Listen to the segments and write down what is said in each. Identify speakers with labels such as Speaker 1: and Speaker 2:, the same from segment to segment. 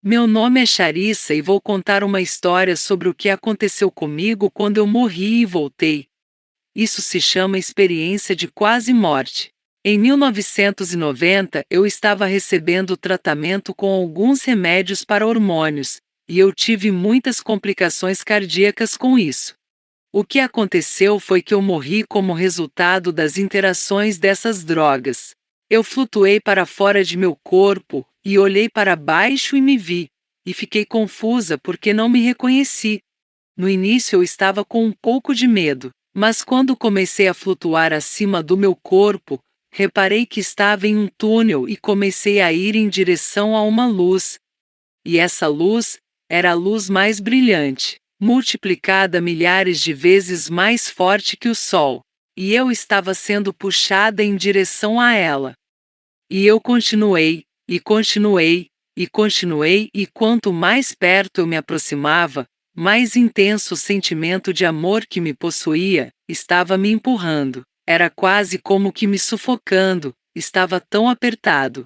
Speaker 1: Meu nome é Charissa e vou contar uma história sobre o que aconteceu comigo quando eu morri e voltei. Isso se chama experiência de quase morte. Em 1990, eu estava recebendo tratamento com alguns remédios para hormônios, e eu tive muitas complicações cardíacas com isso. O que aconteceu foi que eu morri como resultado das interações dessas drogas. Eu flutuei para fora de meu corpo e olhei para baixo e me vi, e fiquei confusa porque não me reconheci. No início eu estava com um pouco de medo, mas quando comecei a flutuar acima do meu corpo, reparei que estava em um túnel e comecei a ir em direção a uma luz. E essa luz era a luz mais brilhante, multiplicada milhares de vezes mais forte que o sol, e eu estava sendo puxada em direção a ela. E eu continuei, e continuei, e continuei, e quanto mais perto eu me aproximava, mais intenso o sentimento de amor que me possuía estava me empurrando. Era quase como que me sufocando, estava tão apertado.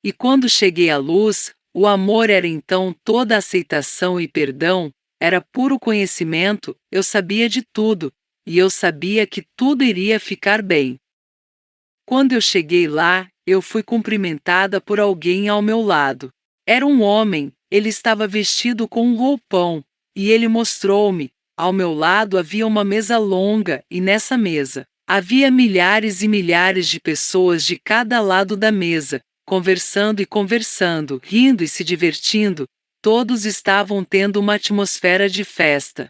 Speaker 1: E quando cheguei à luz, o amor era então toda aceitação e perdão, era puro conhecimento, eu sabia de tudo, e eu sabia que tudo iria ficar bem. Quando eu cheguei lá, eu fui cumprimentada por alguém ao meu lado. Era um homem, ele estava vestido com um roupão, e ele mostrou-me. Ao meu lado havia uma mesa longa, e nessa mesa havia milhares e milhares de pessoas de cada lado da mesa, conversando e conversando, rindo e se divertindo. Todos estavam tendo uma atmosfera de festa.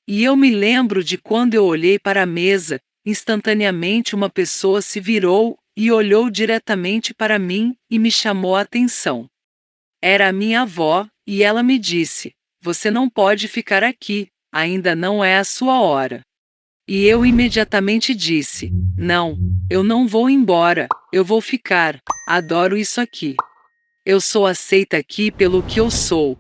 Speaker 1: E eu me lembro de quando eu olhei para a mesa, instantaneamente uma pessoa se virou e olhou diretamente para mim e me chamou a atenção. Era a minha avó, e ela me disse: "Você não pode ficar aqui, ainda não é a sua hora." E eu imediatamente disse: "Não, eu não vou embora, eu vou ficar, adoro isso aqui. Eu sou aceita aqui pelo que eu sou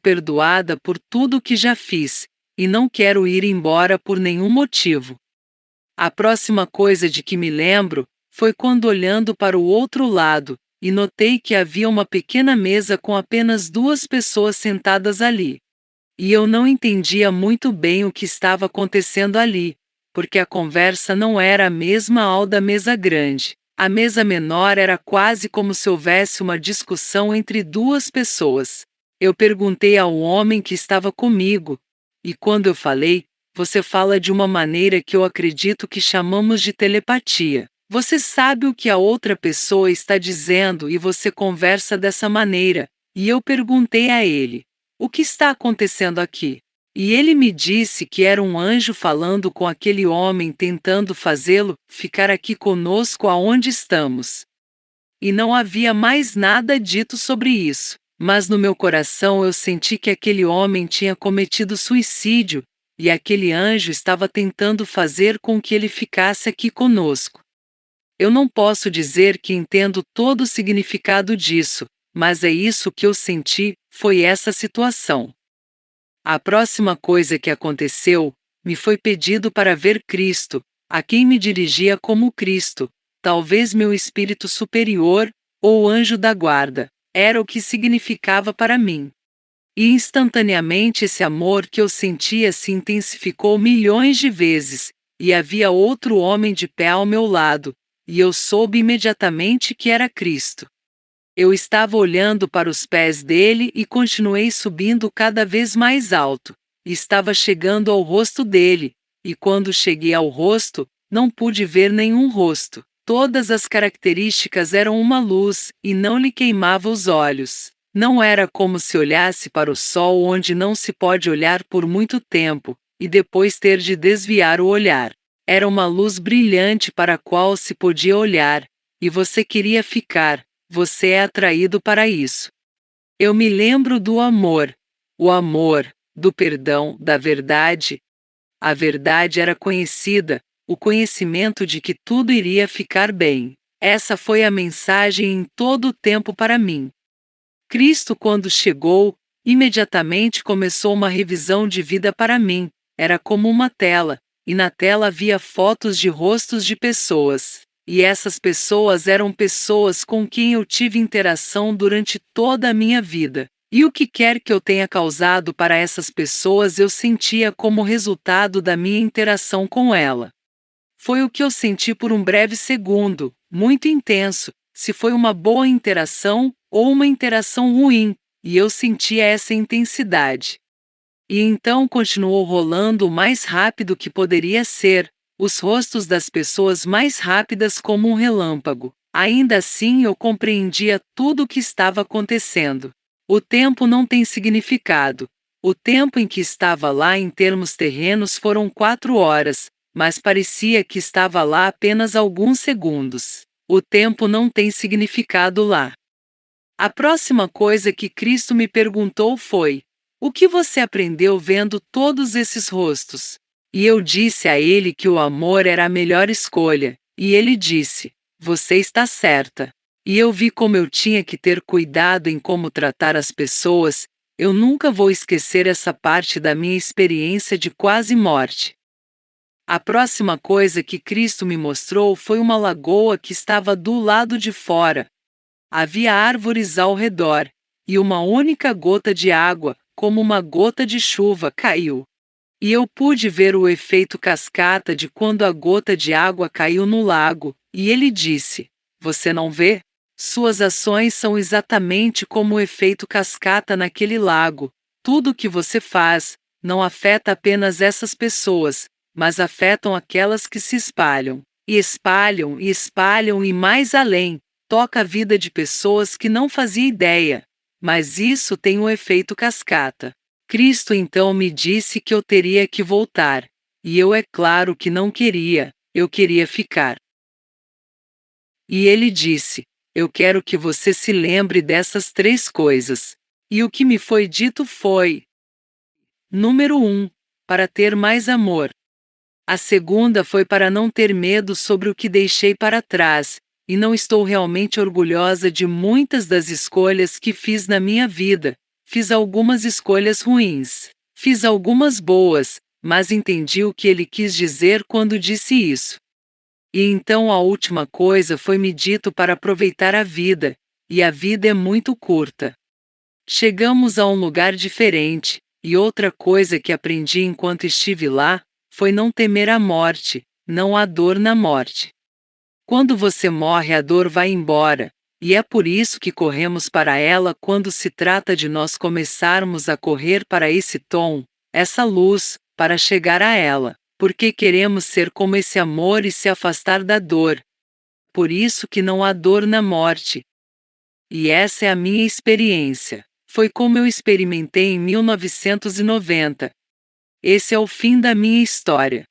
Speaker 1: perdoada por tudo que já fiz, e não quero ir embora por nenhum motivo." A próxima coisa de que me lembro foi quando olhando para o outro lado, e notei que havia uma pequena mesa com apenas duas pessoas sentadas ali. E eu não entendia muito bem o que estava acontecendo ali, porque a conversa não era a mesma ao da mesa grande. A mesa menor era quase como se houvesse uma discussão entre duas pessoas. Eu perguntei ao homem que estava comigo, e quando eu falei, "Você fala de uma maneira que eu acredito que chamamos de telepatia. Você sabe o que a outra pessoa está dizendo e você conversa dessa maneira." E eu perguntei a ele: "O que está acontecendo aqui?" E ele me disse que era um anjo falando com aquele homem tentando fazê-lo ficar aqui conosco aonde estamos. E não havia mais nada dito sobre isso. Mas no meu coração eu senti que aquele homem tinha cometido suicídio, e aquele anjo estava tentando fazer com que ele ficasse aqui conosco. Eu não posso dizer que entendo todo o significado disso, mas é isso que eu senti, foi essa situação. A próxima coisa que aconteceu, me foi pedido para ver Cristo, a quem me dirigia como Cristo, talvez meu espírito superior, ou anjo da guarda, era o que significava para mim. E instantaneamente esse amor que eu sentia se intensificou milhões de vezes, e havia outro homem de pé ao meu lado, e eu soube imediatamente que era Cristo. Eu estava olhando para os pés dele e continuei subindo cada vez mais alto. Estava chegando ao rosto dele, e quando cheguei ao rosto, não pude ver nenhum rosto. Todas as características eram uma luz, e não lhe queimava os olhos. Não era como se olhasse para o sol onde não se pode olhar por muito tempo, e depois ter de desviar o olhar. Era uma luz brilhante para a qual se podia olhar, e você queria ficar. Você é atraído para isso. Eu me lembro do amor, o amor, do perdão, da verdade. A verdade era conhecida, o conhecimento de que tudo iria ficar bem. Essa foi a mensagem em todo o tempo para mim. Cristo, quando chegou, imediatamente começou uma revisão de vida para mim. Era como uma tela, e na tela havia fotos de rostos de pessoas. E essas pessoas eram pessoas com quem eu tive interação durante toda a minha vida. E o que quer que eu tenha causado para essas pessoas eu sentia como resultado da minha interação com ela. Foi o que eu senti por um breve segundo, muito intenso, se foi uma boa interação ou uma interação ruim, e eu sentia essa intensidade. E então continuou rolando o mais rápido que poderia ser, os rostos das pessoas mais rápidas como um relâmpago. Ainda assim eu compreendia tudo o que estava acontecendo. O tempo não tem significado. O tempo em que estava lá em termos terrenos foram 4 horas, mas parecia que estava lá apenas alguns segundos. O tempo não tem significado lá. A próxima coisa que Cristo me perguntou foi: o que você aprendeu vendo todos esses rostos? E eu disse a ele que o amor era a melhor escolha, e ele disse: você está certa. E eu vi como eu tinha que ter cuidado em como tratar as pessoas. Eu nunca vou esquecer essa parte da minha experiência de quase morte. A próxima coisa que Cristo me mostrou foi uma lagoa que estava do lado de fora. Havia árvores ao redor, e uma única gota de água, como uma gota de chuva, caiu. E eu pude ver o efeito cascata de quando a gota de água caiu no lago, e ele disse: você não vê? Suas ações são exatamente como o efeito cascata naquele lago. Tudo o que você faz não afeta apenas essas pessoas, mas afetam aquelas que se espalham, e espalham e mais além, toca a vida de pessoas que não fazia ideia. Mas isso tem um efeito cascata. Cristo então me disse que eu teria que voltar, e eu é claro que não queria, eu queria ficar. E ele disse: eu quero que você se lembre dessas 3 coisas. E o que me foi dito foi: número 1, para ter mais amor. A segunda foi para não ter medo sobre o que deixei para trás, e não estou realmente orgulhosa de muitas das escolhas que fiz na minha vida. Fiz algumas escolhas ruins. Fiz algumas boas, mas entendi o que ele quis dizer quando disse isso. E então a última coisa foi me dito para aproveitar a vida, e a vida é muito curta. Chegamos a um lugar diferente, e outra coisa que aprendi enquanto estive lá foi não temer a morte, não há dor na morte. Quando você morre, a dor vai embora, e é por isso que corremos para ela quando se trata de nós começarmos a correr para esse tom, essa luz, para chegar a ela, porque queremos ser como esse amor e se afastar da dor. Por isso que não há dor na morte. E essa é a minha experiência. Foi como eu experimentei em 1990. Esse é o fim da minha história.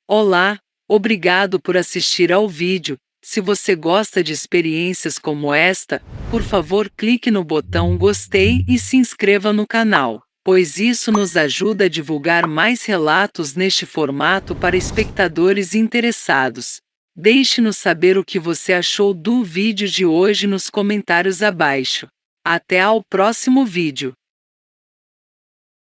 Speaker 1: Olá, obrigado por assistir ao vídeo. Se você gosta de experiências como esta, por favor clique no botão gostei e se inscreva no canal, pois isso nos ajuda a divulgar mais relatos neste formato para espectadores interessados. Deixe-nos saber o que você achou do vídeo de hoje nos comentários abaixo. Até ao próximo vídeo.